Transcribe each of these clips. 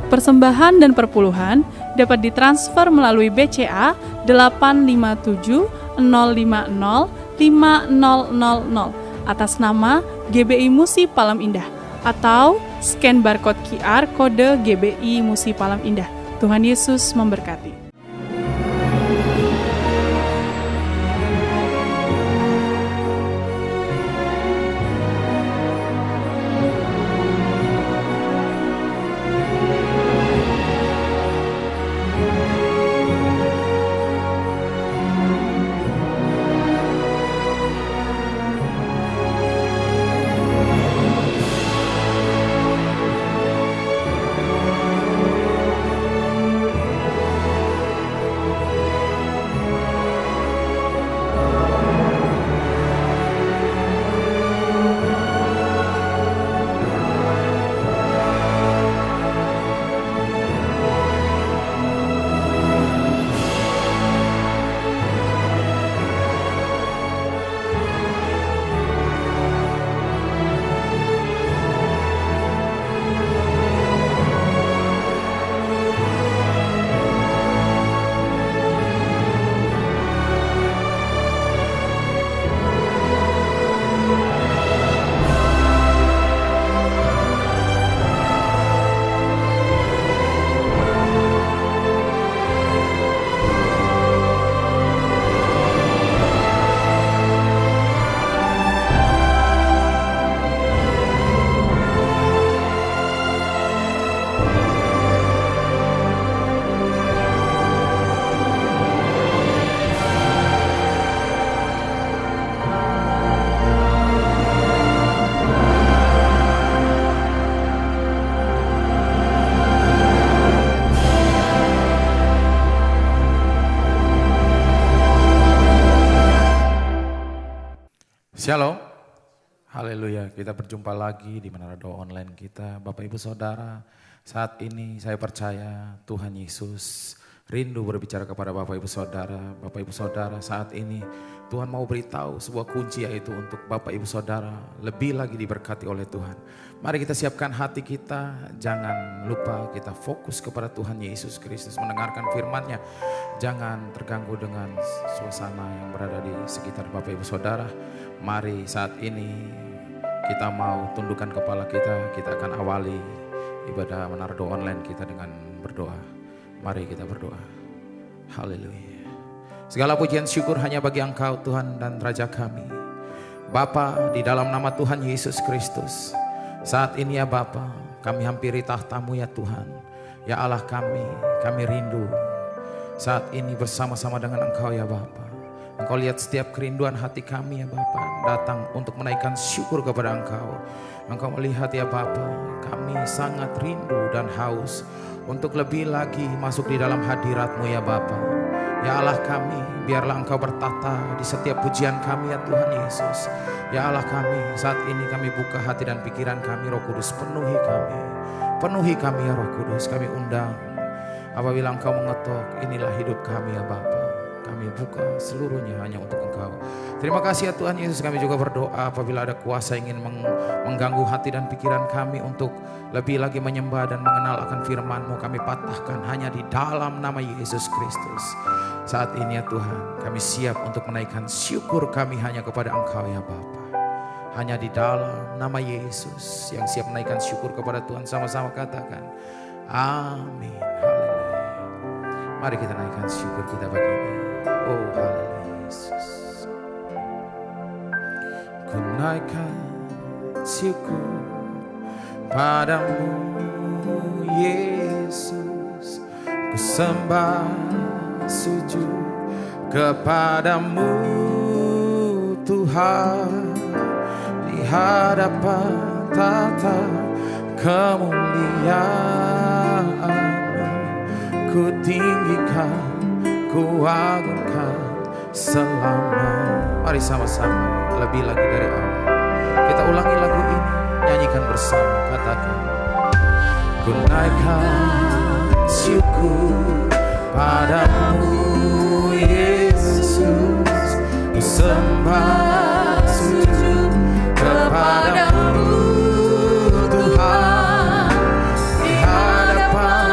persembahan dan perpuluhan dapat ditransfer melalui BCA 857 050 5000 atas nama GBI Musi Palam Indah atau scan barcode QR kode GBI Musi Palam Indah. Tuhan Yesus memberkati. Shalom, haleluya, kita berjumpa lagi di Menara Doa Online kita. Bapak Ibu Saudara, saat ini saya percaya Tuhan Yesus rindu berbicara kepada Bapak Ibu Saudara. Bapak Ibu Saudara, saat ini Tuhan mau beritahu sebuah kunci, yaitu untuk Bapak Ibu Saudara lebih lagi diberkati oleh Tuhan. Mari kita siapkan hati kita, jangan lupa kita fokus kepada Tuhan Yesus Kristus, mendengarkan firman-Nya. Jangan terganggu dengan suasana yang berada di sekitar Bapak Ibu Saudara. Mari saat ini kita mau tundukkan kepala kita akan awali ibadah Menara Doa Online kita dengan berdoa. Mari kita berdoa. Haleluya. Segala pujian syukur hanya bagi Engkau Tuhan dan Raja kami. Bapa, di dalam nama Tuhan Yesus Kristus, saat ini ya Bapa, kami hampiri tahta-Mu ya Tuhan. Ya Allah kami rindu saat ini bersama-sama dengan Engkau ya Bapa. Engkau lihat setiap kerinduan hati kami ya Bapa, datang untuk menaikkan syukur kepada Engkau. Engkau melihat ya Bapa, kami sangat rindu dan haus untuk lebih lagi masuk di dalam hadirat-Mu ya Bapa. Ya Allah kami, biarlah Engkau bertata di setiap pujian kami ya Tuhan Yesus. Ya Allah kami, saat ini kami buka hati dan pikiran kami, Roh Kudus penuhi kami. Penuhi kami ya Roh Kudus, kami undang. Apabila Engkau mengetok, inilah hidup kami ya Bapa. Kami buka seluruhnya hanya untuk Engkau. Terima kasih ya Tuhan Yesus, kami juga berdoa apabila ada kuasa ingin mengganggu hati dan pikiran kami untuk lebih lagi menyembah dan mengenal akan firman-Mu, kami patahkan hanya di dalam nama Yesus Kristus. Saat ini ya Tuhan, kami siap untuk menaikkan syukur kami hanya kepada Engkau ya Bapa. Hanya di dalam nama Yesus yang siap menaikkan syukur kepada Tuhan, sama-sama katakan amin. Haleluya. Mari kita naikkan syukur kita bagi Dia. Oh haleluya Yesus. Ku naikkan syukur padamu Yesus. Ku sembah sujud kepadamu Tuhan. Di hadapan tata kemuliaan-Mu ku tinggikan, ku agungkan selama. Mari sama-sama lebih lagi dari awal. Kita ulangi lagu ini, nyanyikan bersama, katakan ku naikkan syukur padamu Yesus. Ku sembah sujud kepadamu Tuhan. Di hadapan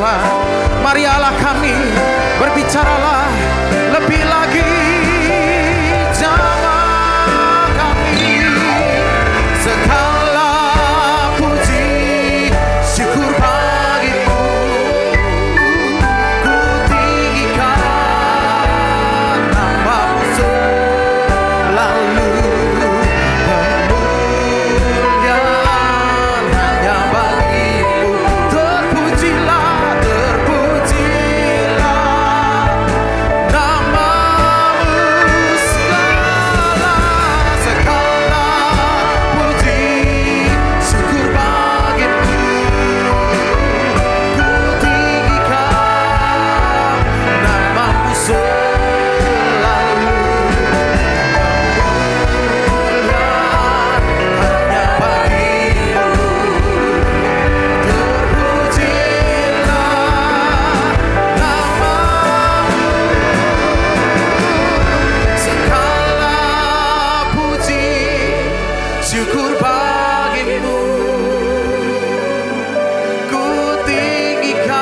Tuhan. Mari Allah kami, berbicaralah lebih lagi. Jamah kami, segala puji syukur bagimu. Ku tinggikan namamu selalu. Kemuliaan hanya bagimu. Terpujilah, terpujilah namamu segala, segala puji syukur bagimu. Ku tinggikan namamu selalu. Kemuliaan hanya bagimu. Terpujilah namamu, segala puji syukur bagimu. Ku tinggikan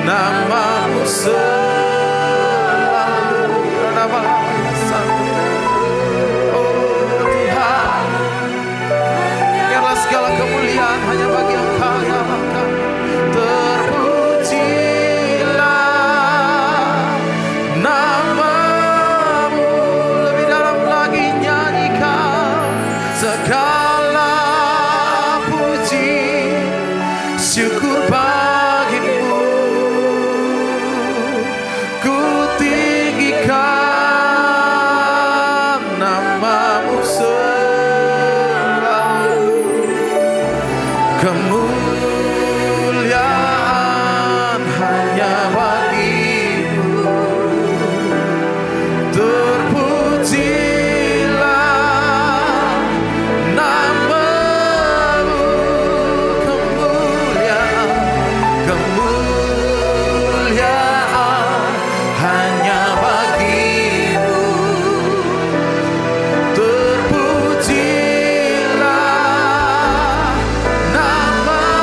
namamu selalu. Oh Tuhan, biarlah segala kemuliaan hanya bagi Engkau ya Allah kami. Terpujilah namamu, lebih dalam lagi nyanyikan segala puji syukur bagimu. Ku tinggikan namamu selalu. Kemuliaan hanya bagimu. Terpujilah namamu. Kemuliaan, kemuliaan hanya bagimu. Terpujilah namamu.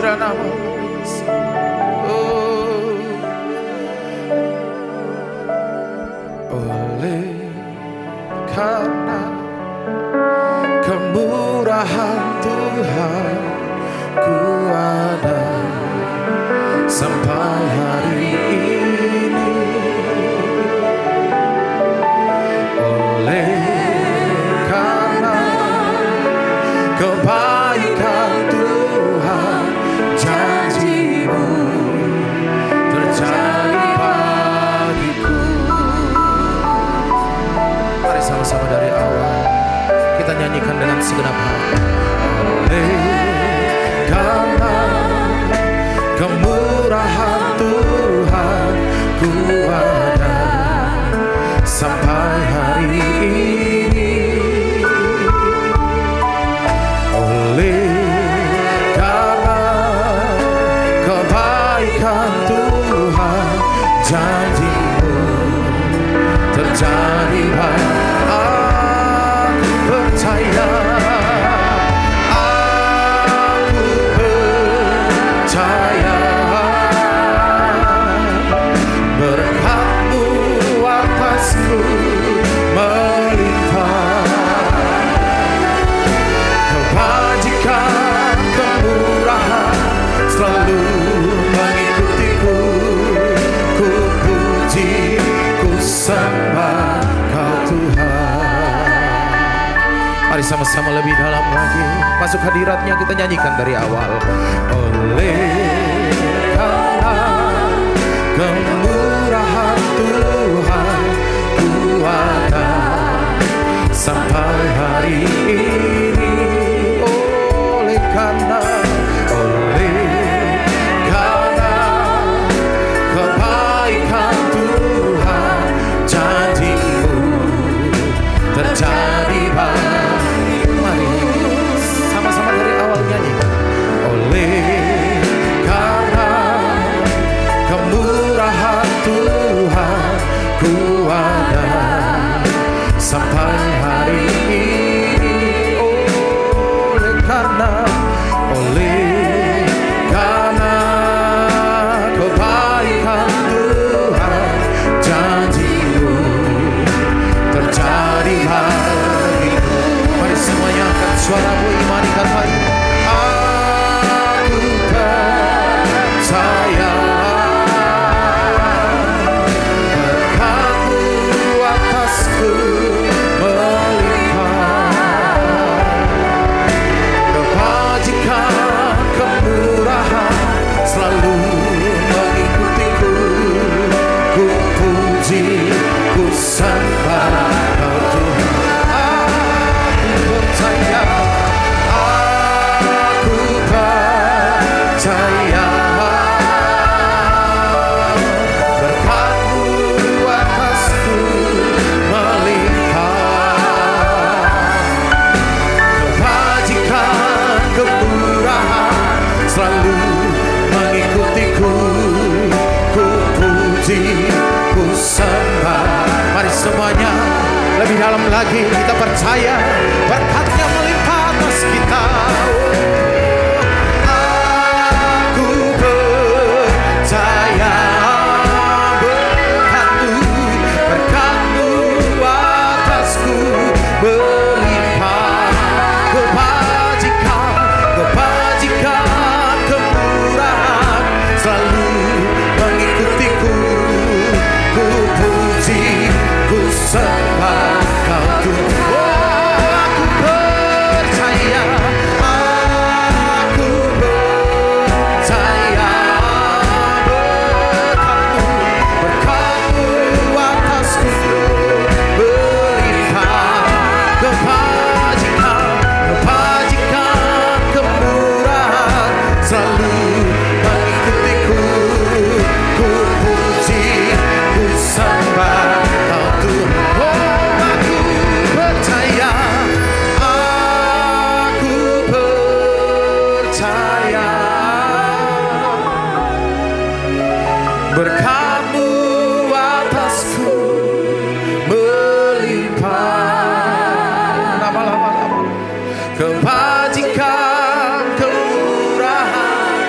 putra nama. Oleh karena kemurahan Tuhan, ku ada sampai hari ini. Oleh karena kebaikan Tuhan, janji-Mu terjadi bagiku. Mari sama-sama dari awal kita nyanyikan dengan segenap hati. Oleh karena kemurahan Tuhan, ku ada sampai hari ini. Oleh karena kebaikan Tuhan, janji-Mu terjadi bagiku. Aku percaya, aku percaya, berkat-Mu atasku melimpah. Kebajikan, kemurahan selalu mengikutiku. Ku puji, ku sembah Kau Tuhan. Mari sama-sama lebih dalam lagi masuk hadirat-Nya, kita nyanyikan dari awal. Oleh karena kemurahan Tuhan, ku ada sampai hari ini. Oleh karena kebaikan Tuhan, janji-Mu terjadi bagiku. Mari sama-sama dari awal nyanyikan. Oleh karena kemurahan Tuhan, ku ada sampai hari ini. Oleh karena kebaikan Tuhan, janji-Mu terjadi bagiku. Mari semuanya angkat suaramu, imani kata-Mu. Aku percaya, berkat-Mu atasku melimpah. Kebajikan, kemurahan selalu mengikutiku. Ku puji, ku sembah Kau Tuhan. Aku percaya, aku percaya, berkat-Mu atasku melimpah. Kebajikan, kemurahan selalu mengikutiku. Ku puji, ku sembah. Mari semuanya lebih dalam lagi, kita percaya berkat-Nya melimpah atas kita. Aku percaya, berkat-Mu atasku melimpah. Kebajikan, kemurahan selalu mengikutiku. Ku puji, ku sembah Kau Tuhan. Aku percaya, aku percaya, berkat-Mu atasku melimpah. Kebajikan, kemurahan selalu mengikutiku. Ku puji, ku sembah Kau Tuhan. Aku percaya, berkat-Mu atasku melimpah. Lama-lama kebajikan, kemurahan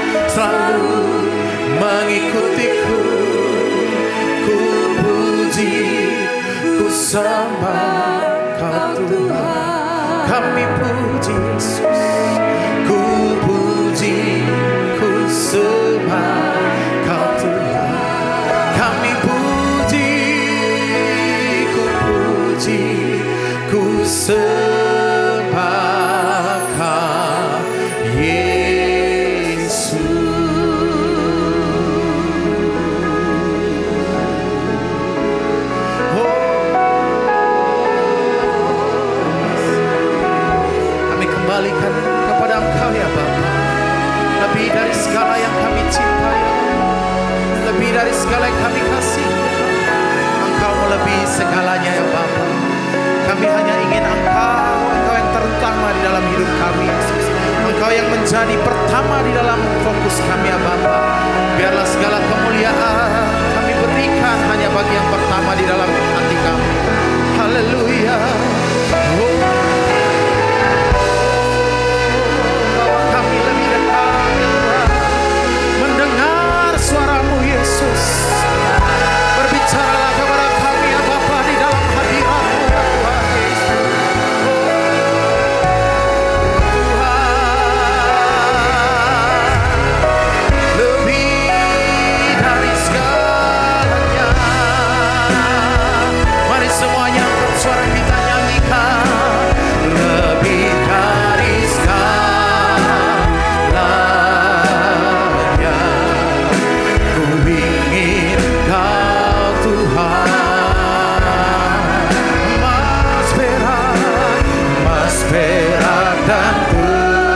kami puji Yesus. Ku puji, ku sembah Kau Tuhan. Kami puji, ku sembah Kau Yesus. Kami kembalikan kepada Engkau ya Bapa. Lebih dari segala yang kami cintai, lebih dari segala yang kami kasih, Engkau melebihi segalanya ya Bapa. Kami hanya ingin Engkau yang terutama di dalam hidup kami Yesus. Engkau yang menjadi pertama di dalam fokus kami ya Bapa. Biarlah segala kemuliaan kami berikan hanya bagi yang pertama di dalam hati kami. Haleluya. Bawa kami lebih dekat Tuhan, mendengar suara-Mu Yesus. Berbicaralah kepada kami ya Bapa di dalam hadirat-Mu ya Tuhan Yesus. Lebih dari segalanya. Mari semuanya angkat suara kita nyanyikan. Lebih dari segalanya. Ku ingin Kau Tuhan. Mas perak dan permata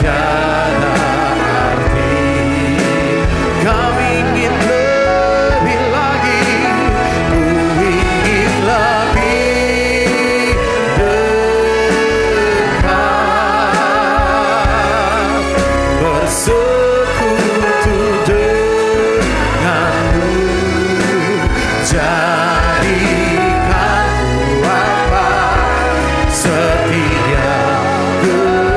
tiada arti. Kami ingin lebih lagi, ku ingin lebih dekat, bersekutu denganmu. Jadikan ku hamba setia kepadamu.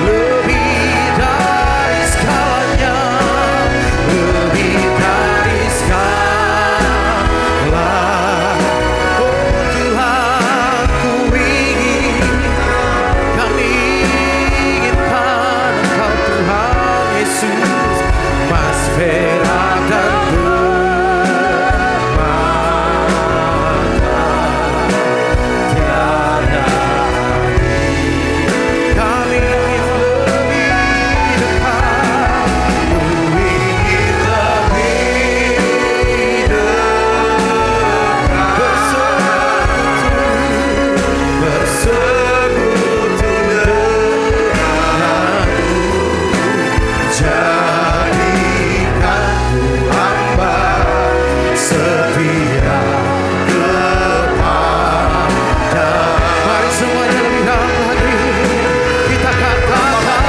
Lebih dari segalanya, lebih dari segala. Oh Tuhan, ku ingin, kami inginkan Engkau Tuhan Yesus. Mas perak dan permata tiada arti. Kami ingin lebih dekat, ku ingin lebih dekat, bersekutu denganmu. Jadikan ku hamba setia kepada. Mari semuanya lebih dalam lagi kita katakan,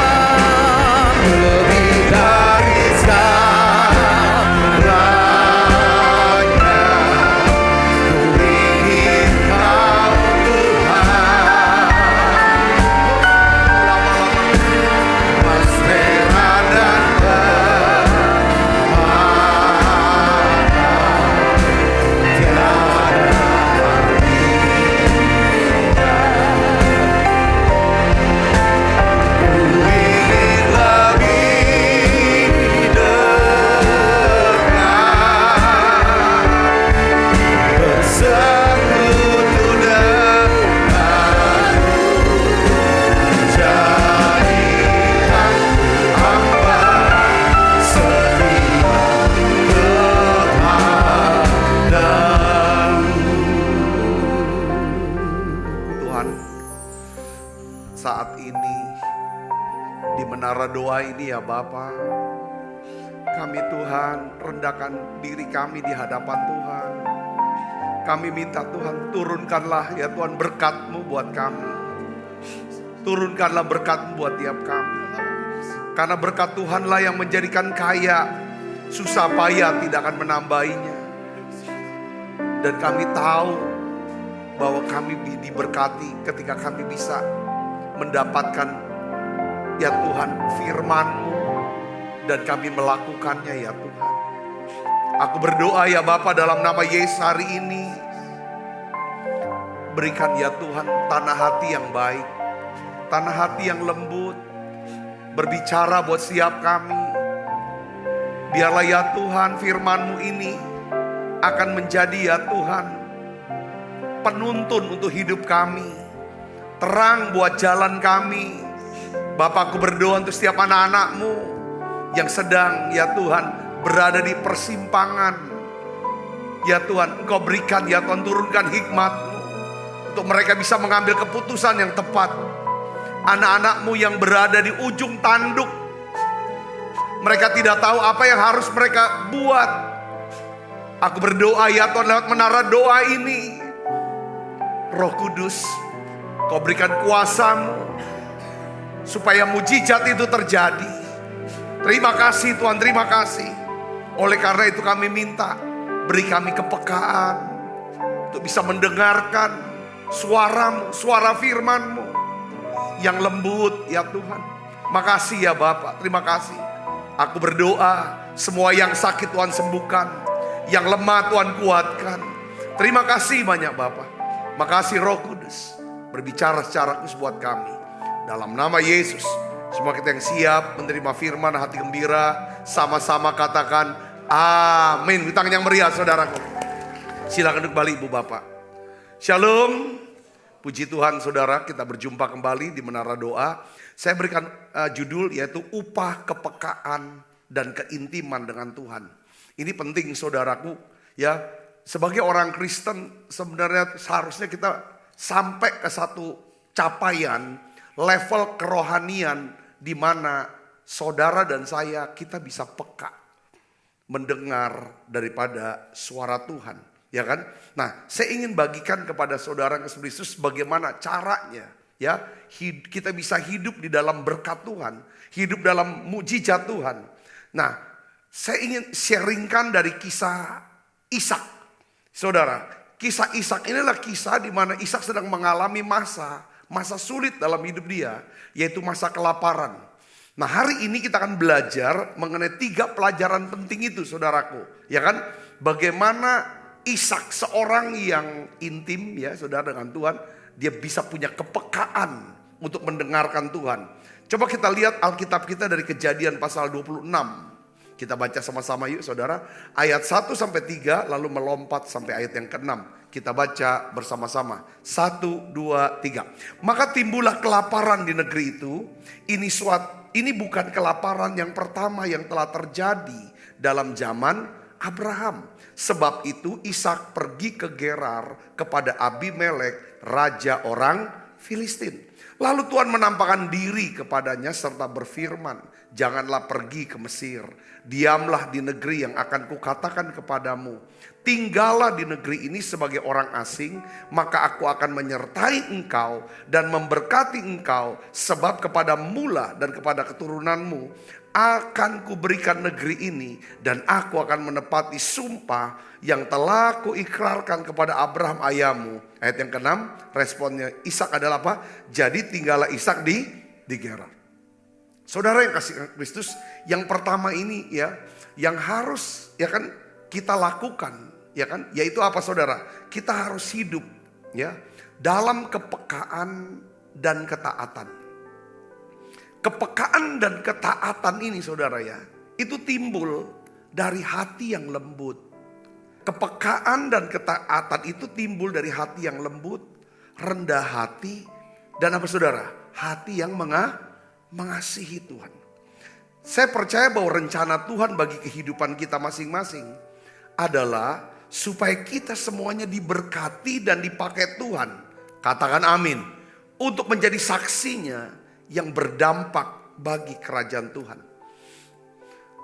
lebih dari segalanya. Ku ingin Kau Tuhan. Mas perak dan saat ini di menara doa ini ya Bapa, kami Tuhan rendahkan diri kami di hadapan Tuhan. Kami minta Tuhan turunkanlah ya Tuhan berkat-Mu buat kami. Turunkanlah berkat-Mu buat tiap kami. Karena berkat Tuhanlah yang menjadikan kaya, susah payah tidak akan menambahinya. Dan kami tahu bahwa kami diberkati ketika kami bisa mendapatkan ya Tuhan firman-Mu dan kami melakukannya ya Tuhan. Aku berdoa ya Bapa dalam nama Yesus hari ini. Berikan ya Tuhan tanah hati yang baik, tanah hati yang lembut, berbicara buat setiap kami. Biarlah ya Tuhan firman-Mu ini akan menjadi ya Tuhan penuntun untuk hidup kami, terang buat jalan kami. Bapa, aku berdoa untuk setiap anak-anak-Mu yang sedang ya Tuhan berada di persimpangan. Ya Tuhan, Engkau berikan ya Tuhan, turunkan hikmat-Mu untuk mereka bisa mengambil keputusan yang tepat. Anak-anak-Mu yang berada di ujung tanduk, mereka tidak tahu apa yang harus mereka buat. Aku berdoa ya Tuhan lewat menara doa ini, Roh Kudus, Kau berikan kuasa-Mu supaya mujizat itu terjadi. Terima kasih Tuhan, terima kasih. Oleh karena itu kami minta, beri kami kepekaan untuk bisa mendengarkan suara-Mu, suara firman-Mu yang lembut ya Tuhan. Makasih ya Bapak, terima kasih. Aku berdoa semua yang sakit Tuhan sembuhkan, yang lemah Tuhan kuatkan. Terima kasih banyak Bapak. Makasih Roh Kudus berbicara secara khusus buat kami. Dalam nama Yesus, semua kita yang siap menerima firman hati gembira, sama-sama katakan amin. Tangan yang meriah saudaraku. Silakan duduk kembali Ibu Bapak. Shalom. Puji Tuhan saudara, kita berjumpa kembali di Menara Doa. Saya berikan judul yaitu upah kepekaan dan keintiman dengan Tuhan. Ini penting saudaraku ya. Sebagai orang Kristen sebenarnya seharusnya kita sampai ke satu capaian level kerohanian di mana saudara dan saya kita bisa peka mendengar daripada suara Tuhan, ya kan? Nah, saya ingin bagikan kepada saudara Kristus bagaimana caranya ya kita bisa hidup di dalam berkat Tuhan, hidup dalam mujizat Tuhan. Nah, saya ingin sharingkan dari kisah Ishak. Saudara, kisah Ishak inilah kisah di mana Ishak sedang mengalami masa sulit dalam hidup dia, yaitu masa kelaparan. Nah, hari ini kita akan belajar mengenai 3 pelajaran penting itu saudaraku. Ya kan? Bagaimana Ishak seorang yang intim ya saudara dengan Tuhan. Dia bisa punya kepekaan untuk mendengarkan Tuhan. Coba kita lihat Alkitab kita dari Kejadian pasal 26. Kita baca sama-sama yuk saudara. Ayat 1 sampai 3 lalu melompat sampai ayat yang ke-6. Kita baca bersama-sama. 1, 2, 3. Maka timbullah kelaparan di negeri itu. Ini bukan kelaparan yang pertama yang telah terjadi dalam zaman Abraham. Sebab itu Ishak pergi ke Gerar kepada Abimelek, raja orang Filistin. Lalu Tuhan menampakkan diri kepadanya serta berfirman, janganlah pergi ke Mesir. Diamlah di negeri yang akan kukatakan kepadamu. Tinggallah di negeri ini sebagai orang asing, maka aku akan menyertai engkau dan memberkati engkau. Sebab kepada mula dan kepada keturunanmu akan kuberikan negeri ini, dan aku akan menepati sumpah yang telah kuikrarkan kepada Abraham ayahmu. Ayat yang ke-6, responnya Ishak adalah apa? Jadi tinggallah Ishak di Gerar. Saudara yang kasih Kristus, yang pertama ini ya, yang harus ya kan kita lakukan, ya kan? Yaitu apa saudara? Kita harus hidup ya dalam kepekaan dan ketaatan. Kepekaan dan ketaatan ini saudara ya, itu timbul dari hati yang lembut. Kepekaan dan ketaatan itu timbul dari hati yang lembut, rendah hati, dan apa saudara? Hati yang mengasihi Tuhan. Saya percaya bahwa rencana Tuhan bagi kehidupan kita masing-masing adalah supaya kita semuanya diberkati dan dipakai Tuhan. Katakan amin. Untuk menjadi saksinya yang berdampak bagi kerajaan Tuhan.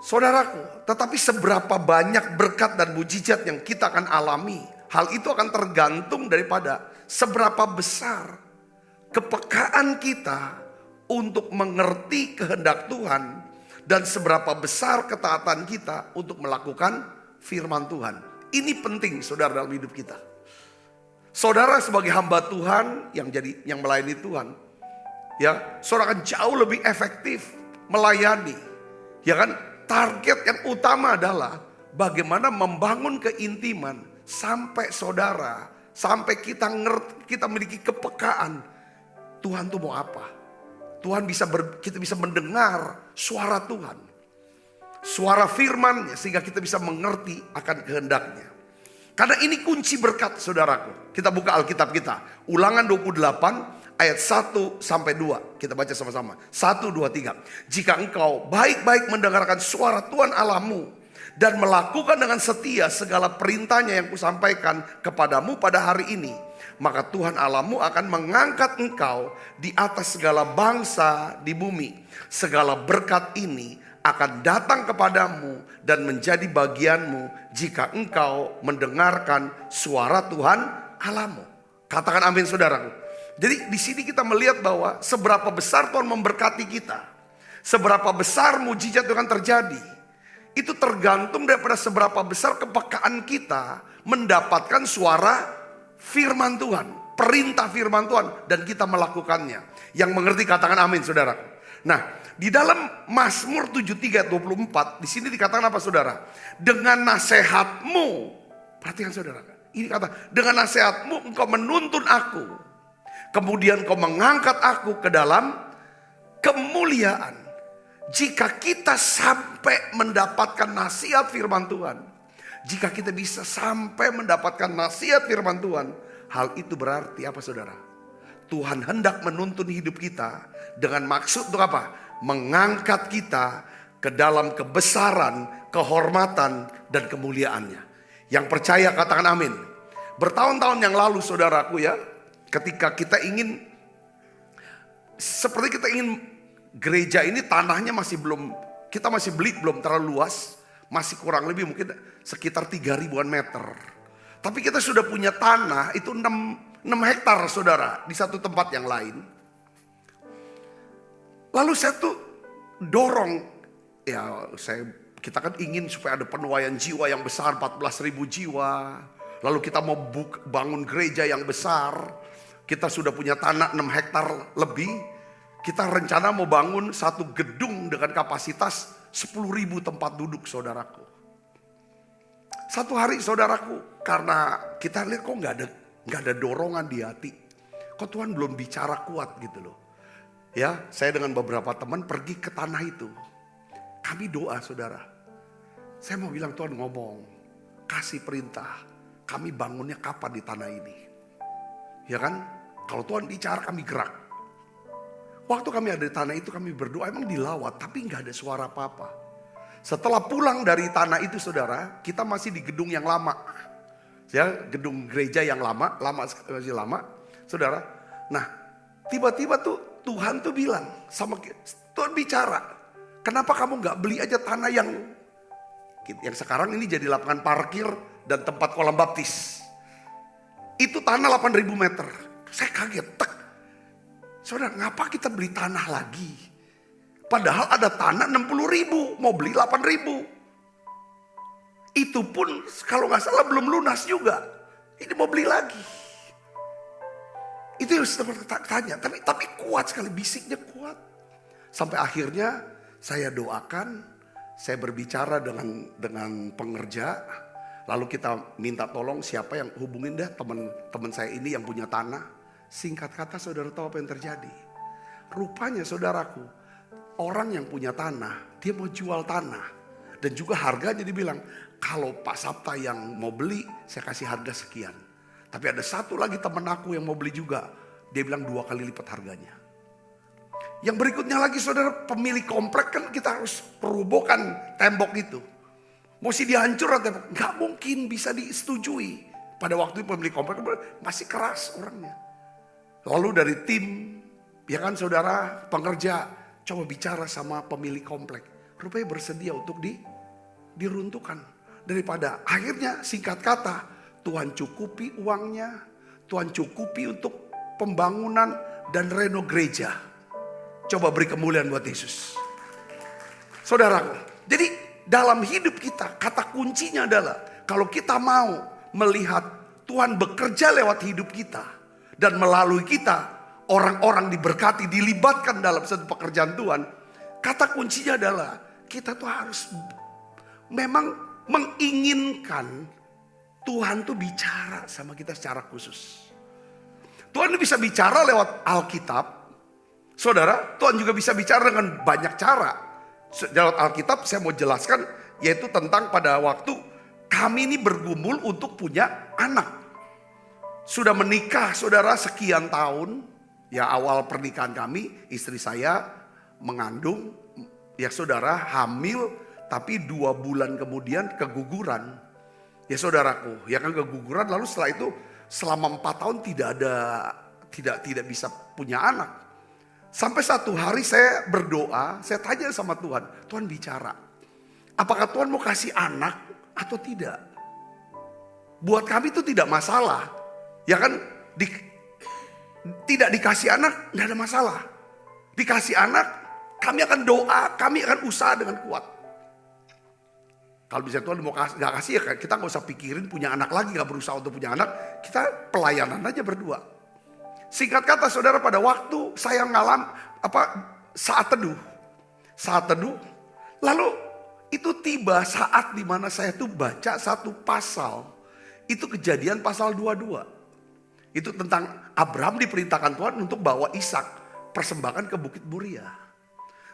Saudaraku, tetapi seberapa banyak berkat dan mujizat yang kita akan alami, hal itu akan tergantung daripada seberapa besar kepekaan kita untuk mengerti kehendak Tuhan dan seberapa besar ketaatan kita untuk melakukan firman Tuhan. Ini penting saudara dalam hidup kita. Saudara sebagai hamba Tuhan yang melayani Tuhan, ya, saudara akan jauh lebih efektif melayani. Ya kan? Target yang utama adalah bagaimana membangun keintiman sampai saudara, sampai kita ngerti, kita memiliki kepekaan Tuhan tuh mau apa. Tuhan kita bisa mendengar suara Tuhan, suara firman-Nya, sehingga kita bisa mengerti akan kehendaknya. Karena ini kunci berkat, saudaraku. Kita buka Alkitab kita, Ulangan 28 ayat 1 sampai 2. Kita baca sama-sama. 1, 2, 3. Jika engkau baik-baik mendengarkan suara Tuhan Allahmu dan melakukan dengan setia segala perintahnya yang kusampaikan kepadamu pada hari ini, maka Tuhan Allahmu akan mengangkat engkau di atas segala bangsa di bumi. Segala berkat ini akan datang kepadamu dan menjadi bagianmu jika engkau mendengarkan suara Tuhan Allahmu. Katakan amin, saudaraku. Jadi di sini kita melihat bahwa seberapa besar Tuhan memberkati kita, seberapa besar mujizat Tuhan terjadi, itu tergantung daripada seberapa besar kepekaan kita mendapatkan suara firman Tuhan, perintah firman Tuhan, dan kita melakukannya. Yang mengerti katakan amin, saudara. Nah, di dalam Mazmur 73 ayat 24, di sini dikatakan apa, saudara? Dengan nasihatmu, perhatikan saudara, ini kata, dengan nasihatmu engkau menuntun aku, kemudian kau mengangkat aku ke dalam kemuliaan. Jika kita sampai mendapatkan nasihat firman Tuhan, jika kita bisa sampai mendapatkan nasihat firman Tuhan, hal itu berarti apa, saudara? Tuhan hendak menuntun hidup kita dengan maksud untuk apa? Mengangkat kita ke dalam kebesaran, kehormatan, dan kemuliaannya. Yang percaya katakan amin. Bertahun-tahun yang lalu, saudaraku ya, ketika kita ingin, seperti kita ingin gereja ini, tanahnya masih belum, kita masih beli belum terlalu luas, masih kurang lebih mungkin sekitar 3.000-an meter. Tapi kita sudah punya tanah itu 6 hektar, saudara, di satu tempat yang lain. Lalu saya tuh dorong, ya kita kan ingin supaya ada penuaian jiwa yang besar, 14.000 jiwa. Lalu kita mau bangun gereja yang besar. Kita sudah punya tanah 6 hektar lebih. Kita rencana mau bangun satu gedung dengan kapasitas 10.000 tempat duduk, saudaraku. Satu hari, saudaraku, karena kita lihat kok nggak ada dorongan di hati. Kok Tuhan belum bicara kuat gitu loh. Ya, saya dengan beberapa teman pergi ke tanah itu. Kami doa, saudara. Saya mau bilang, Tuhan ngomong, kasih perintah. Kami bangunnya kapan di tanah ini? Ya kan? Kalau Tuhan bicara kami gerak. Waktu kami ada di tanah itu kami berdoa, emang dilawat, tapi nggak ada suara apa-apa. Setelah pulang dari tanah itu, saudara, kita masih di gedung yang lama. Ya, gedung gereja yang masih lama, saudara. Nah, tiba-tiba tuh Tuhan tuh bilang sama Tuhan bicara, kenapa kamu nggak beli aja tanah yang sekarang ini jadi lapangan parkir dan tempat kolam baptis. Itu tanah 8.000 meter. Saya kaget, saudara, ngapa kita beli tanah lagi? Padahal ada tanah 60.000, mau beli 8.000. Itu pun kalau nggak salah belum lunas juga. Ini mau beli lagi. Itu yang saya tanya, tapi kuat sekali, bisiknya kuat. Sampai akhirnya saya doakan, saya berbicara dengan pengerja. Lalu kita minta tolong siapa yang hubungin dah teman saya ini yang punya tanah. Singkat kata, saudara tahu apa yang terjadi? Rupanya, saudaraku, orang yang punya tanah, dia mau jual tanah. Dan juga harganya dibilang, kalau Pak Sabta yang mau beli, saya kasih harga sekian. Tapi ada satu lagi teman aku yang mau beli juga. Dia bilang 2 kali lipat harganya. Yang berikutnya lagi, saudara, pemilik komplek kan kita harus perubohkan tembok itu. Mesti dihancurkan tembok. Gak mungkin bisa disetujui. Pada waktu itu pemilik komplek masih keras orangnya. Lalu dari tim, ya kan saudara, pengerja, coba bicara sama pemilik komplek. Rupanya bersedia untuk diruntuhkan. Daripada akhirnya singkat kata, Tuhan cukupi uangnya, Tuhan cukupi untuk pembangunan dan reno gereja. Coba beri kemuliaan buat Yesus. Saudaraku, jadi dalam hidup kita, kata kuncinya adalah kalau kita mau melihat Tuhan bekerja lewat hidup kita dan melalui kita, orang-orang diberkati, dilibatkan dalam satu pekerjaan Tuhan. Kata kuncinya adalah kita tuh harus memang menginginkan Tuhan tuh bicara sama kita secara khusus. Tuhan bisa bicara lewat Alkitab. Saudara, Tuhan juga bisa bicara dengan banyak cara. Lewat Alkitab saya mau jelaskan, yaitu tentang pada waktu kami ini bergumul untuk punya anak. Sudah menikah saudara sekian tahun. Ya awal pernikahan kami, istri saya mengandung. Ya saudara hamil, tapi 2 bulan kemudian keguguran. Ya saudaraku, ya kan keguguran, lalu setelah itu selama 4 tahun tidak bisa punya anak. Sampai satu hari saya berdoa, saya tanya sama Tuhan, Tuhan bicara. Apakah Tuhan mau kasih anak atau tidak? Buat kami itu tidak masalah. Ya kan, tidak dikasih anak nggak ada masalah. Dikasih anak, kami akan doa, kami akan usaha dengan kuat. Kalau misalnya Tuhan mau nggak kasih ya kita nggak usah pikirin punya anak lagi, nggak berusaha untuk punya anak. Kita pelayanan aja berdua. Singkat kata saudara, pada waktu saya saat teduh, lalu itu tiba saat dimana saya tuh baca satu pasal, itu Kejadian pasal 22. Itu tentang Abraham diperintahkan Tuhan untuk bawa Ishak persembahkan ke Bukit Moria.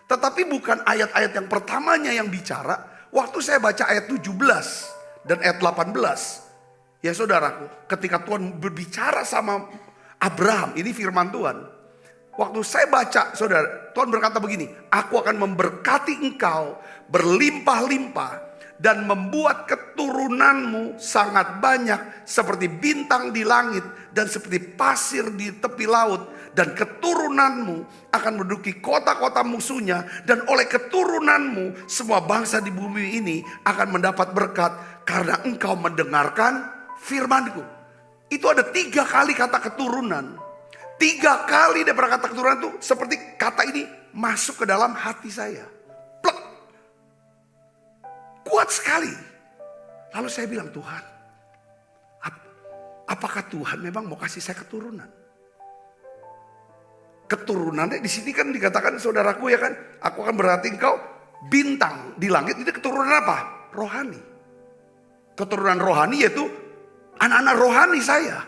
Tetapi bukan ayat-ayat yang pertamanya yang bicara. Waktu saya baca ayat 17 dan ayat 18. Ya saudaraku, ketika Tuhan berbicara sama Abraham, ini firman Tuhan. Waktu saya baca, saudara, Tuhan berkata begini, aku akan memberkati engkau berlimpah-limpah dan membuat keturunanmu sangat banyak seperti bintang di langit dan seperti pasir di tepi laut. Dan keturunanmu akan menduduki kota-kota musuhnya, dan oleh keturunanmu semua bangsa di bumi ini akan mendapat berkat karena engkau mendengarkan firmanku. Itu ada 3 kali kata keturunan. 3 kali daripada kata keturunan itu seperti kata ini masuk ke dalam hati saya. Plek. Kuat sekali. Lalu saya bilang, Tuhan, apakah Tuhan memang mau kasih saya keturunan? Keturunannya di sini kan dikatakan saudaraku ya kan, aku akan berarti engkau bintang di langit. Itu keturunan apa? Rohani. Keturunan rohani yaitu anak-anak rohani saya.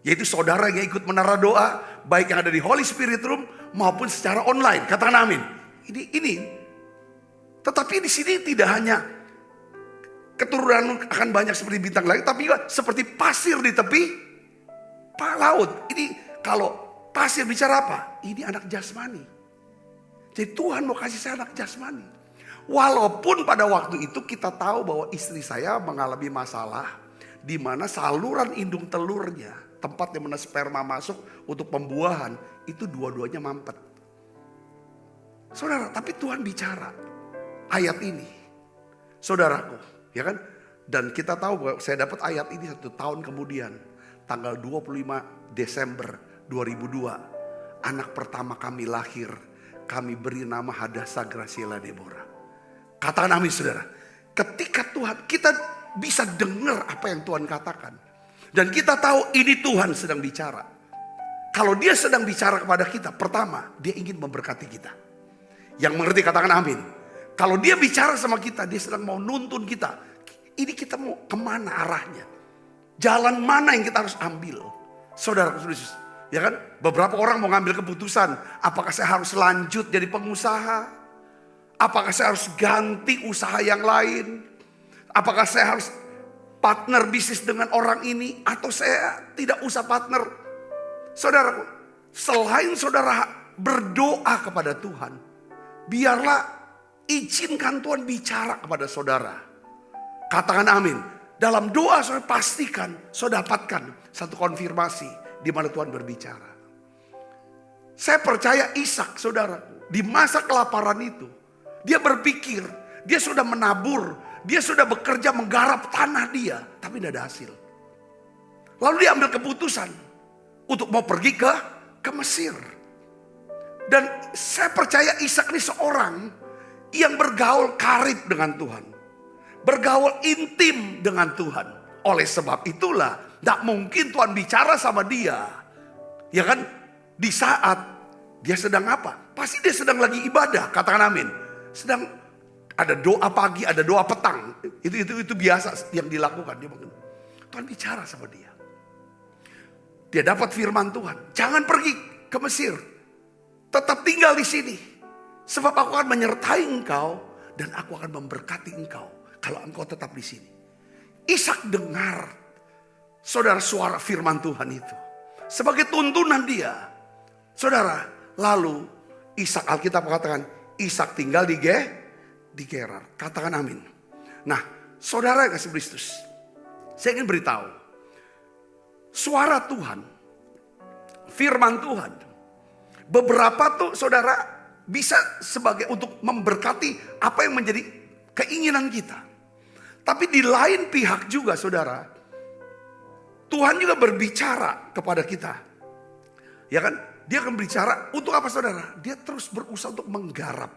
Yaitu saudara yang ikut menara doa, baik yang ada di Holy Spirit Room maupun secara online. Katakan amin. Ini. Tetapi di sini tidak hanya keturunan akan banyak seperti bintang langit, tapi juga seperti pasir di tepi laut. Ini kalau pasir bicara apa? Ini anak jasmani. Jadi Tuhan mau kasih saya anak jasmani. Walaupun pada waktu itu kita tahu bahwa istri saya mengalami masalah, di mana saluran indung telurnya, tempat di mana sperma masuk untuk pembuahan, itu dua-duanya mampet. Saudara, tapi Tuhan bicara ayat ini. Saudaraku, ya kan? Dan kita tahu bahwa saya dapat ayat ini 1 tahun kemudian, tanggal 25 Desember 2002, anak pertama kami lahir, kami beri nama Hadassah Graciela Deborah. Katakan amin saudara. Ketika Tuhan, kita bisa dengar apa yang Tuhan katakan. Dan kita tahu ini Tuhan sedang bicara. Kalau dia sedang bicara kepada kita, pertama dia ingin memberkati kita. Yang mengerti katakan amin. Kalau dia bicara sama kita, dia sedang mau nuntun kita. Ini kita mau kemana arahnya? Jalan mana yang kita harus ambil? Saudara, ya kan, beberapa orang mau ngambil keputusan, apakah saya harus lanjut jadi pengusaha? Apakah saya harus ganti usaha yang lain? Apakah saya harus partner bisnis dengan orang ini? Atau saya tidak usah partner? Saudara, selain saudara berdoa kepada Tuhan, biarlah izinkan Tuhan bicara kepada saudara. Katakan amin. Dalam doa saudara pastikan saudara dapatkan satu konfirmasi di mana Tuhan berbicara. Saya percaya Ishak saudara, di masa kelaparan itu, dia berpikir, dia sudah menabur, dia sudah bekerja menggarap tanah dia, tapi tidak ada hasil. Lalu dia ambil keputusan untuk mau pergi ke Mesir. Dan saya percaya Ishak ini seorang yang bergaul karib dengan Tuhan. Bergaul intim dengan Tuhan. Oleh sebab itulah, tidak mungkin Tuhan bicara sama dia. Ya kan? Di saat dia sedang apa? Pasti dia sedang lagi ibadah. Katakan amin. Sedang Ada doa pagi, ada doa petang. Itu biasa yang dilakukan. Tuhan bicara sama dia. Dia dapat firman Tuhan. Jangan pergi ke Mesir. Tetap tinggal di sini. Sebab aku akan menyertai engkau dan aku akan memberkati engkau kalau engkau tetap di sini. Ishak dengar, saudara, suara firman Tuhan itu. Sebagai tuntunan dia. Saudara, lalu Ishak, Alkitab mengatakan Ishak tinggal di Gerar. Katakan amin. Nah, saudara yang kasih Kristus, saya ingin beritahu, suara Tuhan, firman Tuhan, beberapa tuh saudara bisa sebagai untuk memberkati apa yang menjadi keinginan kita. Tapi di lain pihak juga saudara, Tuhan juga berbicara kepada kita. Ya kan? Dia akan berbicara untuk apa saudara? Dia terus berusaha untuk menggarap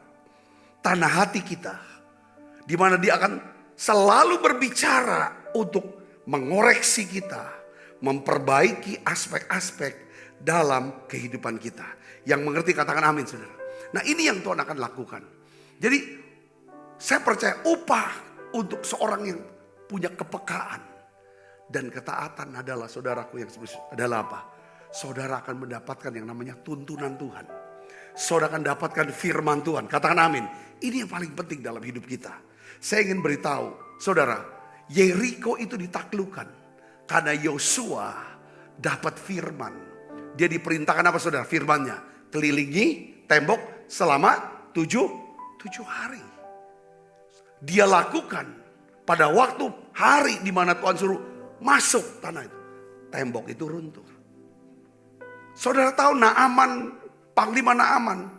tanah hati kita. Di mana dia akan selalu berbicara untuk mengoreksi kita. Memperbaiki aspek-aspek dalam kehidupan kita. Yang mengerti katakan amin saudara. Nah ini yang Tuhan akan lakukan. Jadi saya percaya upah untuk seorang yang punya kepekaan dan ketaatan adalah saudaraku yang adalah apa? Saudara akan mendapatkan yang namanya tuntunan Tuhan. Saudara akan dapatkan firman Tuhan. Katakan amin. Ini yang paling penting dalam hidup kita. Saya ingin beritahu, saudara, Yeriko itu ditaklukkan karena Yosua dapat firman. Dia diperintahkan apa saudara? Firmannya, kelilingi tembok selama 7 hari. Dia lakukan pada waktu hari di mana Tuhan suruh masuk tanah itu. Tembok itu runtuh. Saudara tahu Naaman, Panglima Naaman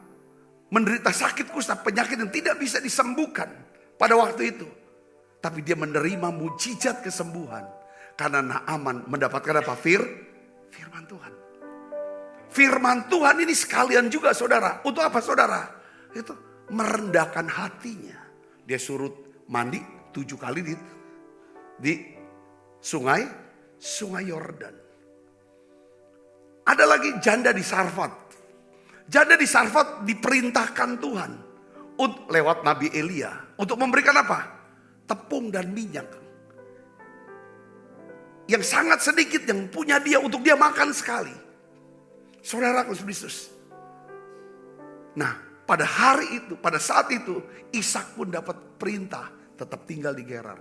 menderita sakit kusta, penyakit yang tidak bisa disembuhkan pada waktu itu. Tapi dia menerima mujizat kesembuhan karena Naaman mendapatkan apa? Firman Tuhan. Firman Tuhan ini sekalian juga saudara. Untuk apa saudara? Itu merendahkan hatinya. Dia surut mandi 7 kali di sungai Yordan. Ada lagi janda di Sarfat. Janda di Sarfat diperintahkan Tuhan lewat Nabi Elia untuk memberikan apa? Tepung dan minyak. Yang sangat sedikit yang punya dia untuk dia makan sekali. Saudaraku Kristus. Nah, pada hari itu, pada saat itu, Ishak pun dapat perintah tetap tinggal di Gerar.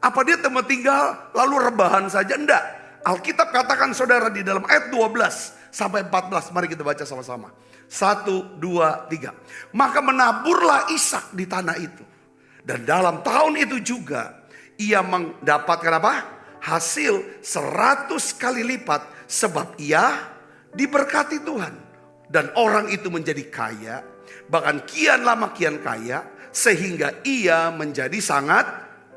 Apa dia tempat tinggal lalu rebahan saja? Enggak. Alkitab katakan saudara di dalam ayat 12 sampai 14. Mari kita baca sama-sama. 1, 2, 3. Maka menaburlah Ishak di tanah itu. Dan dalam tahun itu juga ia mendapatkan apa? Hasil 100 kali lipat. Sebab ia diberkati Tuhan. Dan orang itu menjadi kaya. Bahkan kian lama kian kaya. Sehingga ia menjadi sangat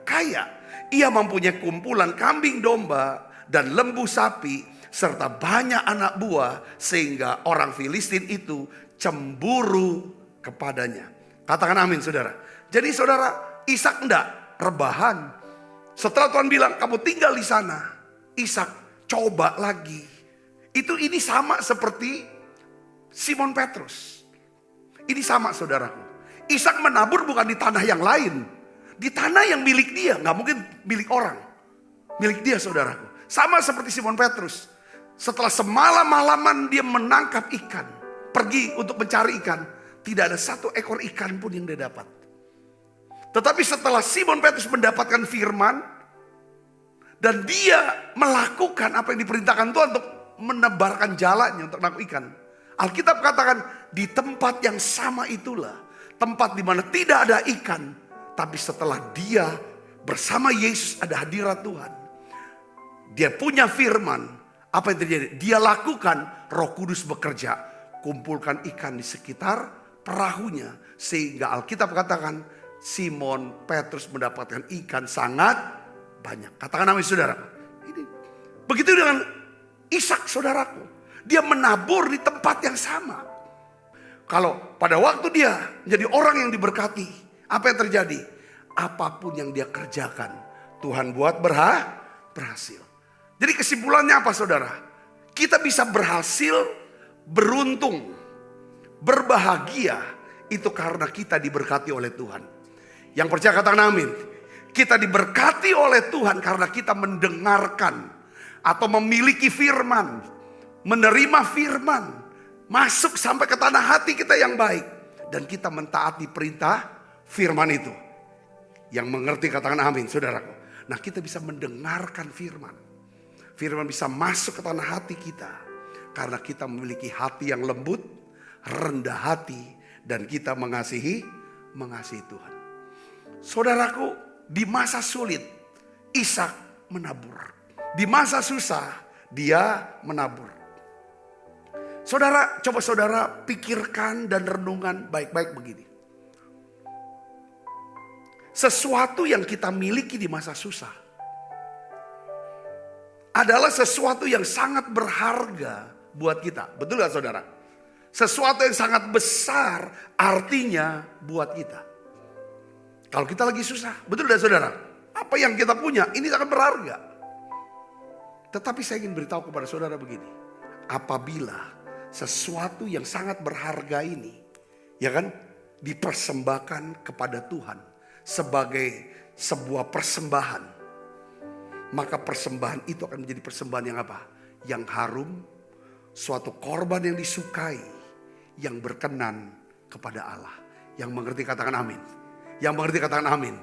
kaya. Ia mempunyai kumpulan kambing domba dan lembu sapi. Serta banyak anak buah. Sehingga orang Filistin itu cemburu kepadanya. Katakan amin saudara. Jadi saudara, Ishak enggak rebahan. Setelah Tuhan bilang kamu tinggal di sana. Ishak coba lagi. Ini sama seperti Simon Petrus. Ini sama saudaraku. Ishak menabur bukan di tanah yang lain. Di tanah yang milik dia. Gak mungkin milik orang. Milik dia saudaraku. Sama seperti Simon Petrus. Setelah semalam-malaman dia menangkap ikan. Pergi untuk mencari ikan. Tidak ada satu ekor ikan pun yang dia dapat. Tetapi setelah Simon Petrus mendapatkan firman. Dan dia melakukan apa yang diperintahkan Tuhan untuk menebarkan jalannya untuk menangkap ikan. Alkitab katakan di tempat yang sama itulah. Tempat di mana tidak ada ikan. Tapi setelah dia bersama Yesus ada hadirat Tuhan. Dia punya firman. Apa yang terjadi? Dia lakukan, Roh Kudus bekerja. Kumpulkan ikan di sekitar perahunya. Sehingga Alkitab katakan Simon Petrus mendapatkan ikan sangat banyak. Katakan amin saudara. Begitu dengan Ishak saudaraku. Dia menabur di tempat yang sama. Kalau pada waktu dia menjadi orang yang diberkati. Apa yang terjadi? Apapun yang dia kerjakan. Tuhan buat berhasil. Jadi kesimpulannya apa saudara? Kita bisa berhasil, beruntung, berbahagia. Itu karena kita diberkati oleh Tuhan. Yang percaya katakan amin. Kita diberkati oleh Tuhan karena kita mendengarkan atau memiliki firman, menerima firman, masuk sampai ke tanah hati kita yang baik, dan kita mentaati perintah firman itu. Yang mengerti katakan amin, saudaraku. Nah, kita bisa mendengarkan firman. Firman bisa masuk ke tanah hati kita karena kita memiliki hati yang lembut, rendah hati, dan kita mengasihi Tuhan. Saudaraku, di masa sulit Ishak menabur. Di masa susah dia menabur. Saudara, coba saudara pikirkan dan renungan baik-baik begini. Sesuatu yang kita miliki di masa susah adalah sesuatu yang sangat berharga buat kita. Betul gak saudara? Sesuatu yang sangat besar artinya buat kita. Kalau kita lagi susah, betul gak saudara? Apa yang kita punya ini sangat berharga. Tetapi saya ingin beritahu kepada saudara begini. Apabila sesuatu yang sangat berharga ini, ya kan, dipersembahkan kepada Tuhan sebagai sebuah persembahan, maka persembahan itu akan menjadi persembahan yang apa? Yang harum, suatu korban yang disukai, yang berkenan kepada Allah. Yang mengerti katakan amin. Yang mengerti katakan amin.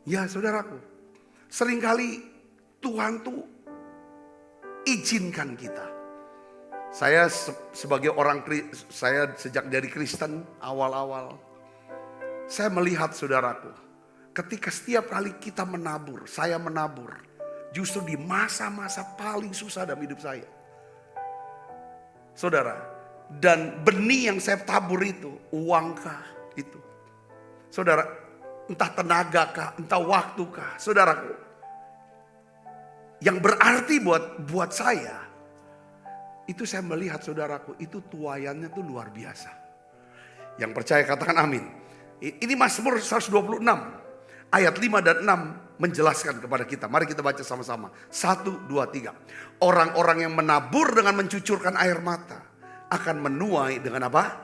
Ya saudaraku, seringkali Tuhan tuh izinkan kita. Saya sebagai saya sejak dari Kristen awal-awal, saya melihat saudaraku, ketika setiap kali kita menabur, saya menabur, justru di masa-masa paling susah dalam hidup saya. Saudara, dan benih yang saya tabur itu, uangkah itu? Saudara, entah tenaga kah, entah waktu kah, saudaraku. Yang berarti buat saya, itu saya melihat saudaraku, itu tuaiannya tuh luar biasa. Yang percaya katakan amin. Ini Mazmur 126 ayat 5 dan 6 menjelaskan kepada kita. Mari kita baca sama-sama. 1, 2, 3. Orang-orang yang menabur dengan mencucurkan air mata akan menuai dengan apa?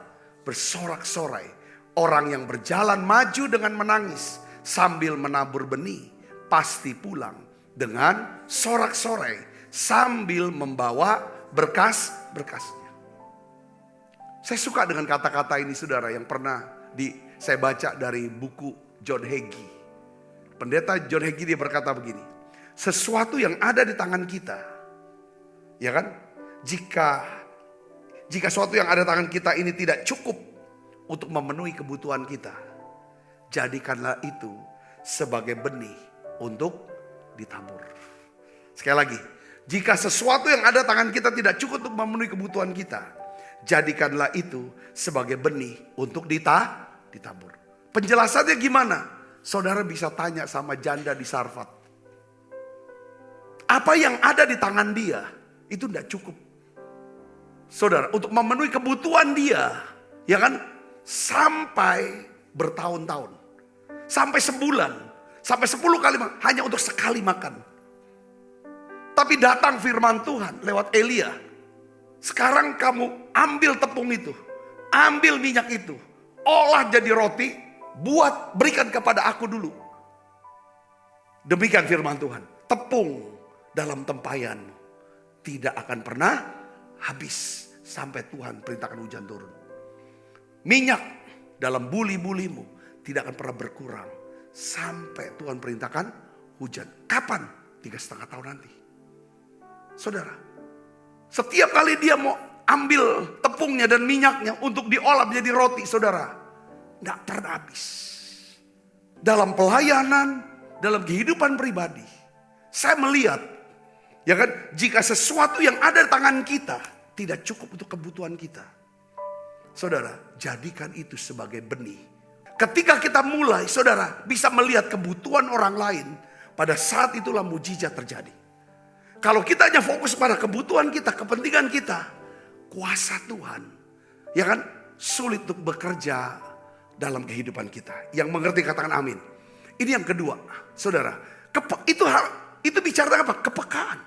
Bersorak-sorai. Orang yang berjalan maju dengan menangis sambil menabur benih pasti pulang dengan sorak-sorai sambil membawa berkas-berkasnya. Saya suka dengan kata-kata ini saudara, yang pernah saya baca dari buku John Hagee. Pendeta John Hagee dia berkata begini, sesuatu yang ada di tangan kita, ya kan? Jika sesuatu yang ada di tangan kita ini tidak cukup untuk memenuhi kebutuhan kita, jadikanlah itu sebagai benih untuk ditabur. Sekali lagi, jika sesuatu yang ada di tangan kita tidak cukup untuk memenuhi kebutuhan kita, jadikanlah itu sebagai benih untuk ditabur. Penjelasannya gimana? Saudara bisa tanya sama janda di Sarfat. Apa yang ada di tangan dia itu tidak cukup, saudara, untuk memenuhi kebutuhan dia, ya kan? Sampai bertahun-tahun, sampai sebulan, sampai 10 kali makan, hanya untuk sekali makan. Tapi datang firman Tuhan lewat Elia. Sekarang kamu ambil tepung itu, ambil minyak itu, olah jadi roti, berikan kepada aku dulu. Demikian firman Tuhan. Tepung dalam tempayanmu tidak akan pernah habis sampai Tuhan perintahkan hujan turun. Minyak dalam buli-bulimu tidak akan pernah berkurang sampai Tuhan perintahkan hujan. Kapan? 3,5 tahun nanti. Saudara, setiap kali dia mau ambil tepungnya dan minyaknya untuk diolah menjadi roti, saudara, tidak pernah habis. Dalam pelayanan, dalam kehidupan pribadi, saya melihat, ya kan, jika sesuatu yang ada di tangan kita tidak cukup untuk kebutuhan kita, saudara, jadikan itu sebagai benih. Ketika kita mulai, saudara, bisa melihat kebutuhan orang lain, pada saat itulah mujizat terjadi. Kalau kita hanya fokus pada kebutuhan kita, kepentingan kita, kuasa Tuhan, ya kan, sulit untuk bekerja dalam kehidupan kita. Yang mengerti katakan amin. Ini yang kedua, saudara. Itu bicara tentang apa? Kepekaan.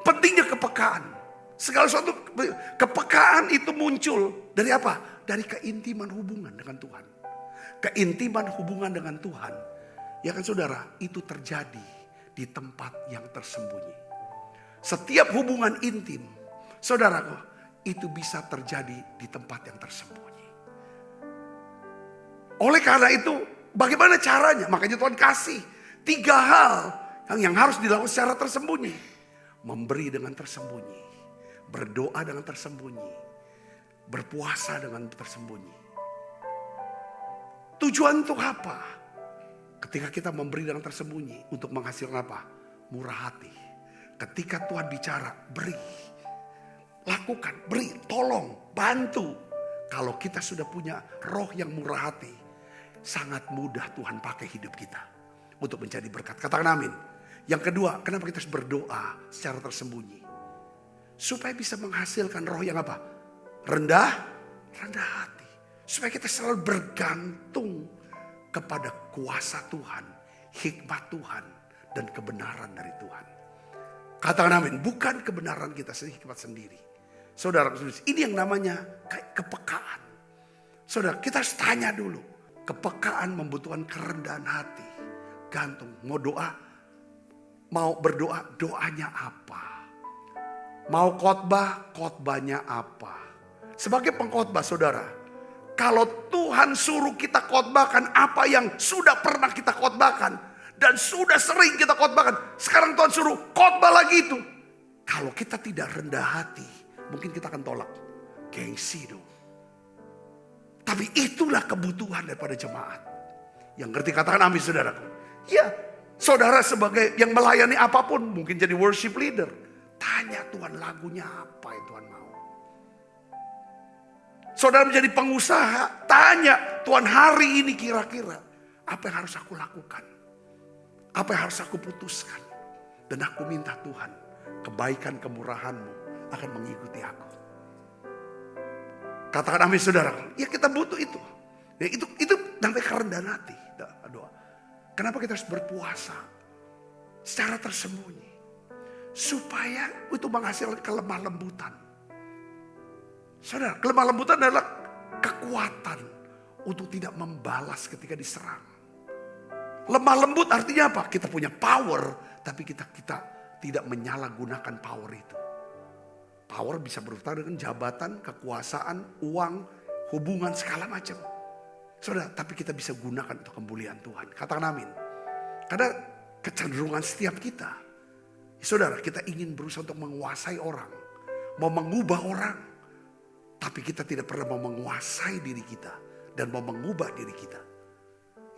Pentingnya kepekaan. Segala sesuatu kepekaan itu muncul dari apa? Dari keintiman hubungan dengan Tuhan. keintiman hubungan dengan Tuhan. Ya kan saudara, itu terjadi di tempat yang tersembunyi. Setiap hubungan intim, saudaraku, itu bisa terjadi di tempat yang tersembunyi. Oleh karena itu, bagaimana caranya? Makanya Tuhan kasih 3 hal yang harus dilakukan secara tersembunyi. Memberi dengan tersembunyi, berdoa dengan tersembunyi, berpuasa dengan tersembunyi. Tujuan untuk apa? Ketika kita memberi dengan tersembunyi, untuk menghasilkan apa? Murah hati. Ketika Tuhan bicara, beri. Lakukan, beri, tolong, bantu. Kalau kita sudah punya roh yang murah hati, sangat mudah Tuhan pakai hidup kita untuk menjadi berkat. Katakan amin. Yang kedua, kenapa kita harus berdoa secara tersembunyi? Supaya bisa menghasilkan roh yang apa? Rendah hati. Supaya kita selalu bergantung kepada kuasa Tuhan, hikmat Tuhan, dan kebenaran dari Tuhan. Katakan amin. Bukan kebenaran kita sendiri, hikmat sendiri. Saudara, ini yang namanya kepekaan. Saudara, kita harus tanya dulu. Kepekaan membutuhkan kerendahan hati. Gantung, mau doa, mau berdoa, doanya apa? Mau khotbah, khotbahnya apa? Sebagai pengkhotbah, saudara, kalau Tuhan suruh kita khotbahkan apa yang sudah pernah kita khotbahkan dan sudah sering kita khotbahkan, sekarang Tuhan suruh khotbah lagi itu. Kalau kita tidak rendah hati, mungkin kita akan tolak. Gengsi dong. Tapi itulah kebutuhan daripada jemaat. Yang ngerti katakan amin saudaraku. Ya, saudara sebagai yang melayani apapun, mungkin jadi worship leader. Tanya Tuhan lagunya apa yang Tuhan mau. Saudara menjadi pengusaha, tanya Tuhan hari ini kira-kira apa yang harus aku lakukan. Apa yang harus aku putuskan. Dan aku minta Tuhan, kebaikan kemurahan-Mu akan mengikuti aku. Katakan amin saudara. Ya kita butuh itu. Ya, itu namanya kerendahan hati. Doa. Kenapa kita harus berpuasa secara tersembunyi? Supaya itu menghasilkan kelemah lembutan. Saudara, kelemah lembutan adalah kekuatan untuk tidak membalas ketika diserang. Lemah lembut artinya apa? Kita punya power, tapi kita tidak menyalahgunakan power itu. Power bisa berurutan dengan jabatan, kekuasaan, uang, hubungan segala macam. Saudara, tapi kita bisa gunakan untuk kemuliaan Tuhan. Katakan amin. Karena kecenderungan setiap kita, saudara, kita ingin berusaha untuk menguasai orang, mau mengubah orang, tapi kita tidak pernah mau menguasai diri kita dan mau mengubah diri kita.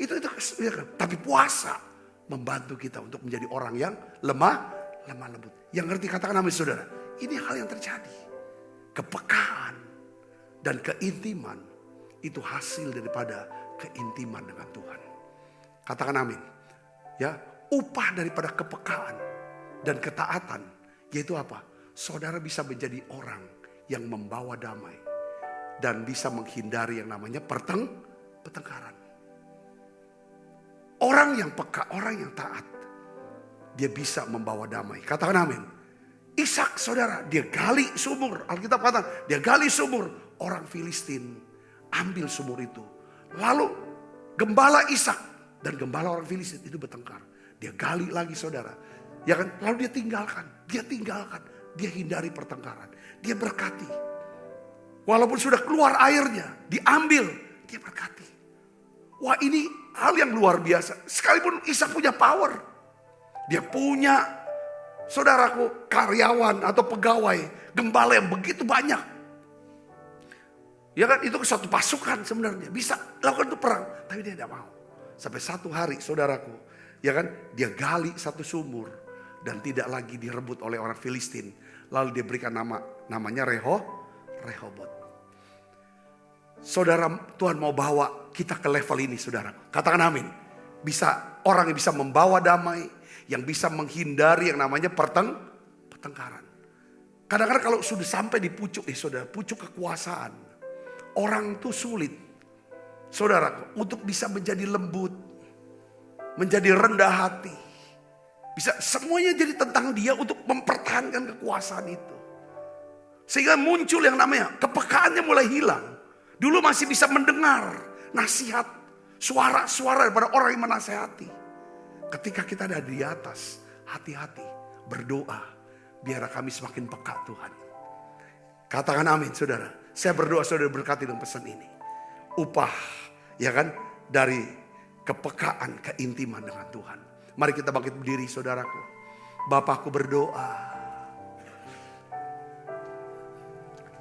Itu tapi puasa membantu kita untuk menjadi orang yang lemah lembut. Yang ngerti katakan amin saudara. Ini hal yang terjadi. Kepekaan dan keintiman itu hasil daripada keintiman dengan Tuhan. Katakan amin. Ya, upah daripada kepekaan dan ketaatan yaitu apa? Saudara bisa menjadi orang yang membawa damai dan bisa menghindari yang namanya pertengkaran. Orang yang peka, orang yang taat, dia bisa membawa damai. Katakan amin. Ishak saudara, dia gali sumur. Alkitab kata, dia gali sumur. Orang Filistin ambil sumur itu. Lalu gembala Ishak dan gembala orang Filistin itu bertengkar. Dia gali lagi saudara. Ya kan? Lalu dia tinggalkan. Dia hindari pertengkaran. Dia berkati. Walaupun sudah keluar airnya, diambil, dia berkati. Wah, ini hal yang luar biasa. Sekalipun Ishak punya power. Dia punya, saudaraku, karyawan atau pegawai, gembala yang begitu banyak. Ya kan, itu satu pasukan sebenarnya. Bisa lakukan itu perang. Tapi dia tidak mau. Sampai satu hari, saudaraku, ya kan, dia gali satu sumur. Dan tidak lagi direbut oleh orang Filistin. Lalu dia berikan namanya Rehobot. Saudara, Tuhan mau bawa kita ke level ini saudara. Katakan amin. Bisa orang yang bisa membawa damai. Yang bisa menghindari yang namanya pertengkaran. Kadang-kadang kalau sudah sampai di pucuk, saudara, pucuk kekuasaan. Orang tuh sulit. Saudara, untuk bisa menjadi lembut. Menjadi rendah hati. Bisa semuanya jadi tentang dia untuk mempertahankan kekuasaan itu. Sehingga muncul yang namanya kepekaannya mulai hilang. Dulu masih bisa mendengar nasihat. Suara-suara daripada orang yang menasehati. Ketika kita ada di atas, hati-hati, berdoa. Biar kami semakin peka Tuhan. Katakan amin saudara. Saya berdoa saudara berkati dengan pesan ini. Upah, ya kan, dari kepekaan, keintiman dengan Tuhan. Mari kita bangkit berdiri saudaraku. Bapakku berdoa.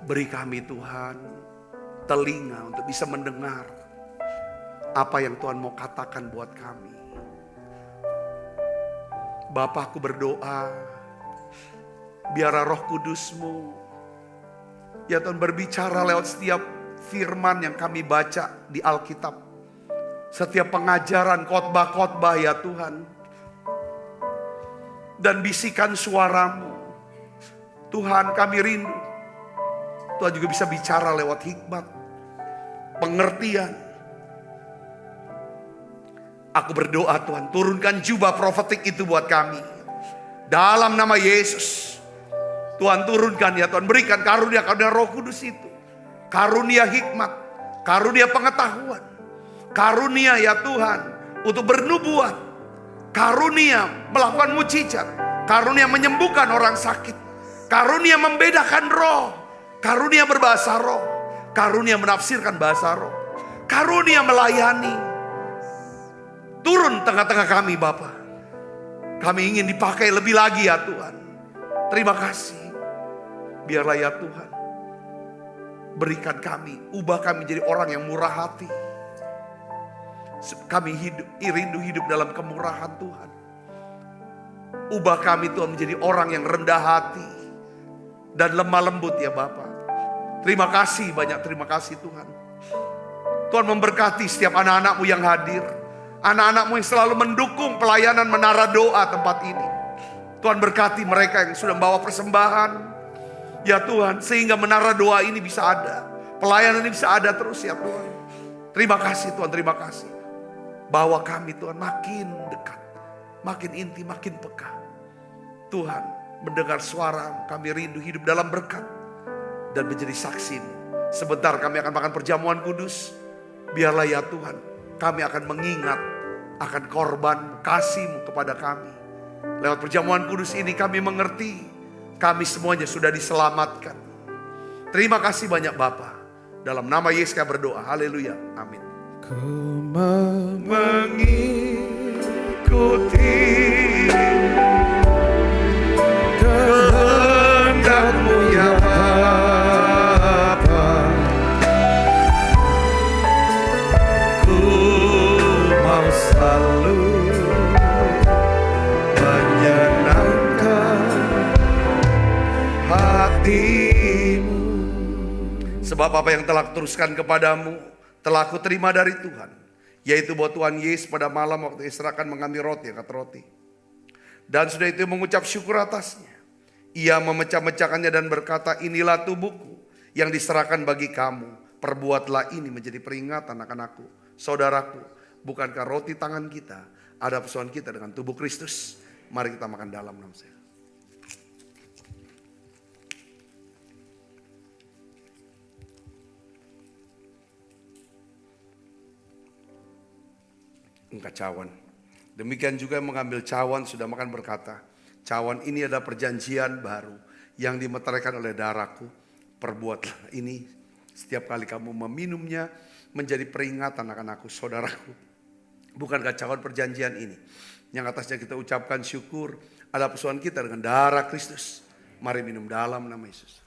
Beri kami Tuhan telinga untuk bisa mendengar apa yang Tuhan mau katakan buat kami. Bapakku berdoa, biar Roh Kudus-Mu, ya Tuhan, berbicara lewat setiap firman yang kami baca di Alkitab. Setiap pengajaran, khotbah-khotbah ya Tuhan. Dan bisikan suara-Mu. Tuhan, kami rindu Tuhan juga bisa bicara lewat hikmat, pengertian. Aku berdoa Tuhan, turunkan jubah profetik itu buat kami. Dalam nama Yesus. Tuhan turunkan ya Tuhan, berikan karunia Roh Kudus itu. Karunia hikmat, karunia pengetahuan. Karunia ya Tuhan untuk bernubuat. Karunia melakukan mujizat. Karunia menyembuhkan orang sakit. Karunia membedakan roh. Karunia berbahasa roh. Karunia menafsirkan bahasa roh. Karunia melayani. Turun tengah-tengah kami Bapa. Kami ingin dipakai lebih lagi ya Tuhan. Terima kasih. Biarlah ya Tuhan, berikan kami, ubah kami jadi orang yang murah hati. Kami rindu hidup dalam kemurahan Tuhan. Ubah kami Tuhan menjadi orang yang rendah hati dan lemah lembut ya Bapa. Terima kasih, banyak terima kasih Tuhan. Tuhan memberkati setiap anak-anak-Mu yang hadir. Anak-anak-Mu yang selalu mendukung pelayanan menara doa tempat ini. Tuhan berkati mereka yang sudah membawa persembahan. Ya Tuhan, sehingga menara doa ini bisa ada. Pelayanan ini bisa ada terus ya Tuhan. Terima kasih Tuhan, terima kasih. Bawa kami Tuhan makin dekat. Makin inti, makin peka. Tuhan, mendengar suara kami rindu hidup dalam berkat. Dan menjadi saksi. Sebentar kami akan makan perjamuan kudus. Biarlah ya Tuhan, kami akan mengingat akan korban kasih-Mu kepada kami. Lewat perjamuan kudus ini kami mengerti kami semuanya sudah diselamatkan. Terima kasih banyak Bapa. Dalam nama Yesus kami berdoa. Haleluya. Amin. Ku mengikuti kehendak-Mu ya Bapa. Ku mau selalu menyenangkan hati-Mu. Sebab apa yang telah kuteruskan kepadamu telah aku terima dari Tuhan, yaitu bahwa Tuhan Yesus pada malam waktu diserahkan mengambil roti, angkat roti. Dan sudah itu mengucap syukur atasnya. Ia memecah-mecahkannya dan berkata, inilah tubuhku yang diserahkan bagi kamu. Perbuatlah ini menjadi peringatan akan aku. Saudaraku, bukankah roti tangan kita ada persoalan kita dengan tubuh Kristus? Mari kita makan dalam nama saya. Engkau cawan. Demikian juga mengambil cawan sudah makan berkata, cawan ini adalah perjanjian baru yang dimeteraikan oleh darahku. Perbuatlah ini setiap kali kamu meminumnya menjadi peringatan akan aku. Saudaraku, bukankah cawan perjanjian ini yang atasnya kita ucapkan syukur ada persoalan kita dengan darah Kristus. Mari minum dalam nama Yesus.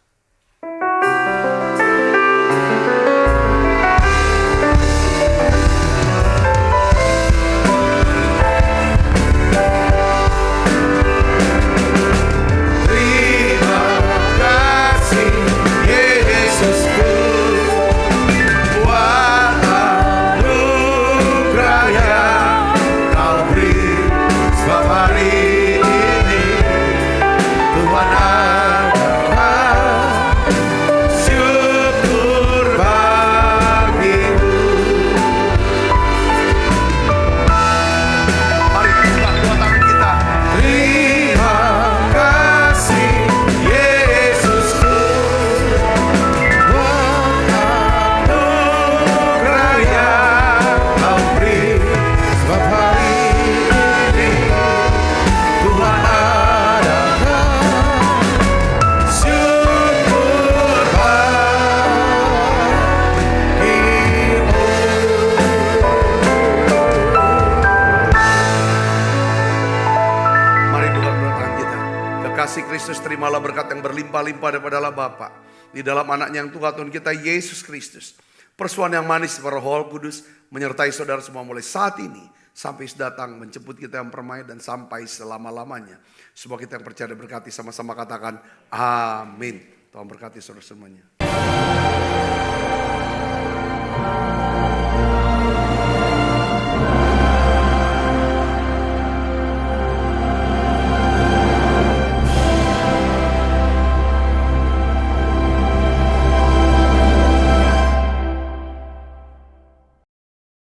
Tuhan adalah Kristus, terimalah berkat yang berlimpah-limpah daripada Allah Bapa. Di dalam anaknya yang Tuhan kita Yesus Kristus. Persuan yang manis Roh Kudus menyertai saudara semua mulai saat ini. Sampai datang menjemput kita yang permai dan sampai selama-lamanya. Semua kita yang percaya berkati sama-sama katakan amin. Tuhan berkati saudara semuanya.